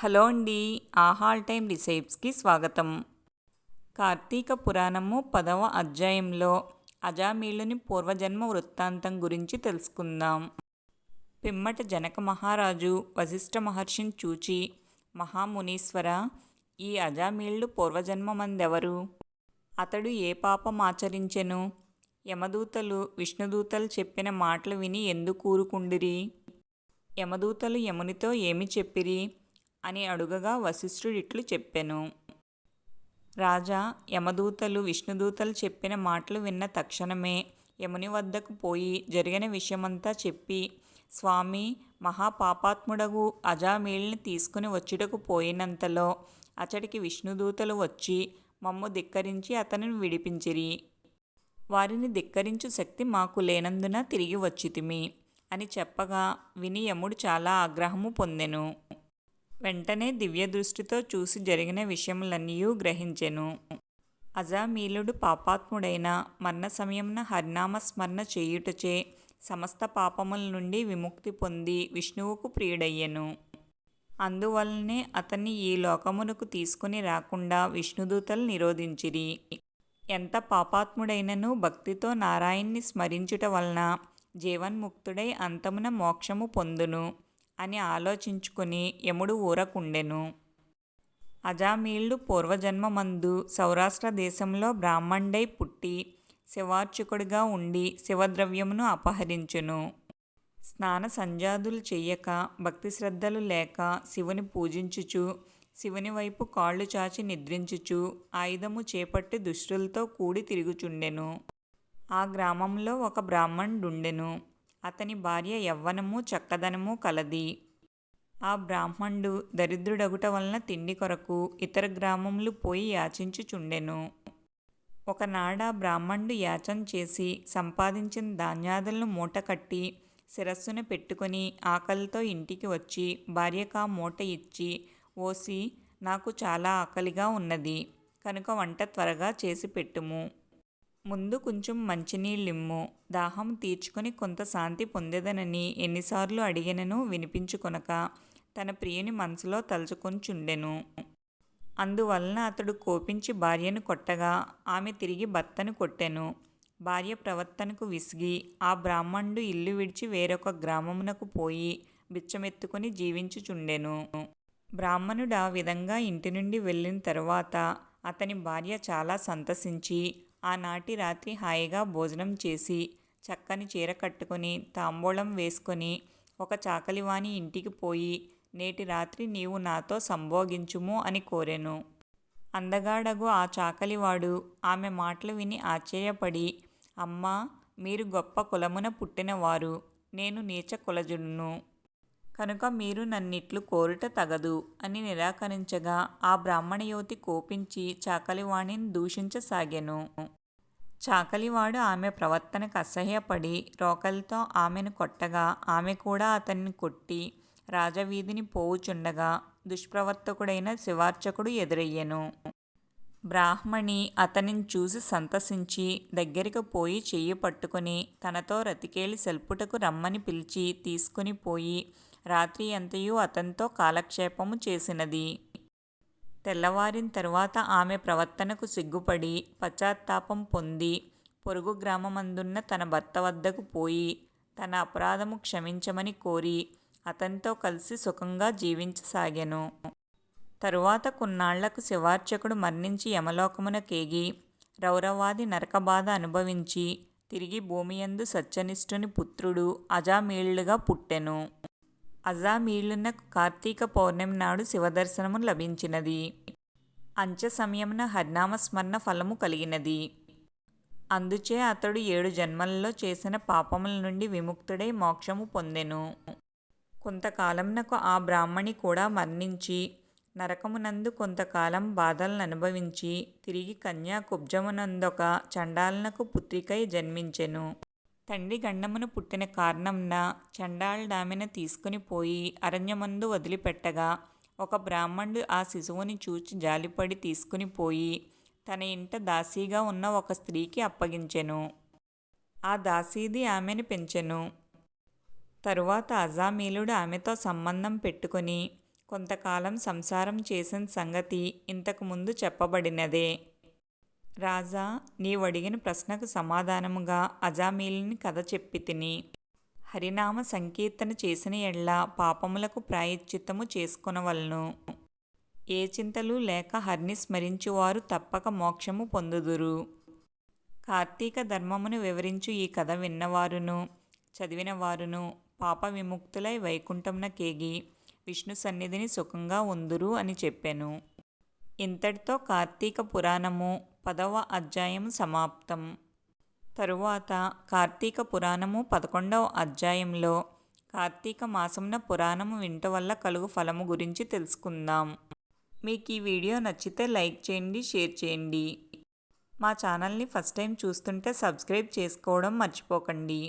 Hello అండి. ఆహాల్ time రిసైప్స్కి స్వాగతం. కార్తీక పురాణము 10వ అధ్యాయంలో అజామీళుని పూర్వజన్మ వృత్తాంతం గురించి తెలుసుకుందాం. పిమ్మట జనక మహారాజు వశిష్ఠ మహర్షిని చూచి, మహామునీశ్వర, ఈ అజామీళుడు పూర్వజన్మమందెవరు? అతడు ఏ పాపం ఆచరించెను? యమదూతలు విష్ణుదూతలు చెప్పిన మాటలు విని ఎందుకు ఊరుకుండిరి? యమదూతలు యమునితో ఏమి చెప్పిరి అని అడుగగా వశిష్ఠుడిట్లు చెప్పెను. రాజా, యమదూతలు విష్ణుదూతలు చెప్పిన మాటలు విన్న తక్షణమే యముని వద్దకు పోయి జరిగిన విషయమంతా చెప్పి, స్వామి, మహాపాపాత్ముడగు అజామీళుని తీసుకుని వచ్చుటకు పోయినంతలో అచటికి విష్ణుదూతలు వచ్చి మమ్ము ధిక్కరించి అతనిని విడిపించిరి. వారిని ధిక్కరించు శక్తి మాకు లేనందున తిరిగి వచ్చితిమి అని చెప్పగా విని యముడు చాలా ఆగ్రహము పొందెను. వెంటనే దివ్యదృష్టితో చూసి జరిగిన విషయములన్నీయూ గ్రహించెను. అజామీళుడు పాపాత్ముడైన మరణ సమయమున హరినామస్మరణ చేయుటచే సమస్త పాపముల నుండి విముక్తి పొంది విష్ణువుకు ప్రియుడయ్యెను. అందువలనే అతన్ని ఈ లోకమునకు తీసుకుని రాకుండా విష్ణుదూతలు నిరోధించిరి. ఎంత పాపాత్ముడైనను భక్తితో నారాయణ్ణి స్మరించుట వలన జీవన్ముక్తుడై అంతమున మోక్షము పొందును అని ఆలోచించుకుని యముడు ఊరకుండెను. అజామీళుడు పూర్వజన్మమందు సౌరాష్ట్ర దేశంలో బ్రాహ్మణుడై పుట్టి శివార్చకుడిగా ఉండి శివద్రవ్యమును అపహరించెను. స్నాన సంధ్యాదులు చెయ్యక భక్తి శ్రద్ధలు లేక శివుని పూజించుచు శివుని వైపు కాళ్ళు చాచి నిద్రించుచు ఆయుధము చేపట్టి దుష్టులతో కూడి తిరుగుచుండెను. ఆ గ్రామంలో ఒక బ్రాహ్మణుడుండెను. అతని భార్య యవ్వనము చక్కదనము కలది. ఆ బ్రాహ్మణుడు దరిద్రుడగుట వలన తిండి కొరకు ఇతర గ్రామములు పోయి యాచించుచుండెను. ఒకనాడ బ్రాహ్మణుడు యాచన చేసి సంపాదించిన ధాన్యాదులను మూటకట్టి శిరస్సున పెట్టుకుని ఆకలితో ఇంటికి వచ్చి భార్యకా మూట ఇచ్చి, ఓసి, నాకు చాలా ఆకలిగా ఉన్నది కనుక వంట త్వరగా చేసి పెట్టుము. ముందు కొంచెం మంచినీళ్ళిమ్ము. దాహం తీర్చుకొని కొంత శాంతి పొందెదనని ఎన్నిసార్లు అడిగినను వినిపించుకొనక తన ప్రియుని మనసులో తలుచుకొనుచుండెను. అందువలన అతడు కోపించి భార్యను కొట్టగా ఆమె తిరిగి భర్తను కొట్టెను. భార్య ప్రవర్తనకు విసిగి ఆ బ్రాహ్మణుడు ఇల్లు విడిచి వేరొక గ్రామమునకు పోయి బిచ్చమెత్తుకుని జీవించుచుండెను. బ్రాహ్మణుడు ఆ విధంగా ఇంటి నుండి వెళ్ళిన తరువాత అతని భార్య చాలా సంతసించి ఆనాటి రాత్రి హాయిగా భోజనం చేసి చక్కని చీర కట్టుకుని తాంబూలం వేసుకొని ఒక చాకలివాని ఇంటికి పోయి, నేటి రాత్రి నీవు నాతో సంభోగించుము అని కోరెను. అందగాడగు ఆ చాకలివాడు ఆమె మాటలు విని ఆశ్చర్యపడి, అమ్మా, మీరు గొప్ప కులమున పుట్టినవారు, నేను నీచ కులజుడును కనుక మీరు నన్నిట్లు కోరుట తగదు అని నిరాకరించగా ఆ బ్రాహ్మణ యువతి కోపించి చాకలివాణిని దూషించసాగెను. చాకలివాడు ఆమె ప్రవర్తనకు అసహ్యపడి రోకలితో ఆమెను కొట్టగా ఆమె కూడా అతన్ని కొట్టి రాజవీధిని పోవుచుండగా దుష్ప్రవర్తకుడైన శివార్చకుడు ఎదురయ్యెను. బ్రాహ్మణి అతనిని చూసి సంతసించి దగ్గరికి పోయి చెయ్యి పట్టుకుని తనతో రతికేలి సెల్పుటకు రమ్మని పిలిచి తీసుకుని పోయి రాత్రి అంతయు అతనితో కాలక్షేపము చేసినది. తెల్లవారిన తరువాత ఆమె ప్రవర్తనకు సిగ్గుపడి పశ్చాత్తాపం పొంది పొరుగు గ్రామమందున్న తన భర్త వద్దకు పోయి తన అపరాధము క్షమించమని కోరి అతనితో కలిసి సుఖంగా జీవించసాగెను. తరువాత కొన్నాళ్లకు శివార్చకుడు మరణించి యమలోకమునకేగి రౌరవాది నరకబాధ అనుభవించి తిరిగి భూమియందు సత్యనిష్ఠుని పుత్రుడు అజామీళుడుగా పుట్టెను. అజామీళునకు కార్తీక పౌర్ణమి నాడు శివదర్శనము లభించినది. అంత్య సమయమున హరినామస్మరణ ఫలము కలిగినది. అందుచే అతడు 7 జన్మలలో చేసిన పాపముల నుండి విముక్తుడై మోక్షము పొందెను. కొంతకాలమునకు ఆ బ్రాహ్మణి కూడా మరణించి నరకమునందు కొంతకాలం బాధలను అనుభవించి తిరిగి కన్యాకుబ్జమునందొక చండాలునకు పుత్రికై జన్మించెను. తండ్రి గండమున పుట్టిన కారణంన చండాలుడామెను తీసుకుని పోయి అరణ్యమందు వదిలిపెట్టగా ఒక బ్రాహ్మణుడు ఆ శిశువుని చూచి జాలిపడి తీసుకుని పోయి తన ఇంట దాసీగా ఉన్న ఒక స్త్రీకి అప్పగించెను. ఆ దాసీది ఆమెను పెంచెను. తరువాత అజామీళుడు ఆమెతో సంబంధం పెట్టుకుని కొంతకాలం సంసారం చేసిన సంగతి ఇంతకుముందు చెప్పబడినదే. రాజా, నీవడిగిన ప్రశ్నకు సమాధానముగా అజామీలుని కథ చెప్పి తిని. హరినామ సంకీర్తన చేసిన ఎడల పాపములకు ప్రాయశ్చిత్తము చేసుకొనవలెను. ఏ చింతలు లేక హరిని స్మరించువారు తప్పక మోక్షము పొందుదురు. కార్తీక ధర్మమును వివరించు ఈ కథ విన్నవారును చదివినవారును పాప విముక్తులై వైకుంఠమున కేగి విష్ణు సన్నిధిని సుఖంగా ఉందురు అని చెప్పెను. ఇంతటితో కార్తీక పురాణము 10వ అధ్యాయము సమాప్తం. తరువాత కార్తీక పురాణము 11వ అధ్యాయంలో కార్తీక మాసమున పురాణము వింట వల్ల కలుగు ఫలము గురించి తెలుసుకుందాం. మీకు ఈ వీడియో నచ్చితే లైక్ చేయండి, షేర్ చేయండి. మా ఛానల్ని ఫస్ట్ టైం చూస్తుంటే సబ్స్క్రైబ్ చేసుకోవడం మర్చిపోకండి.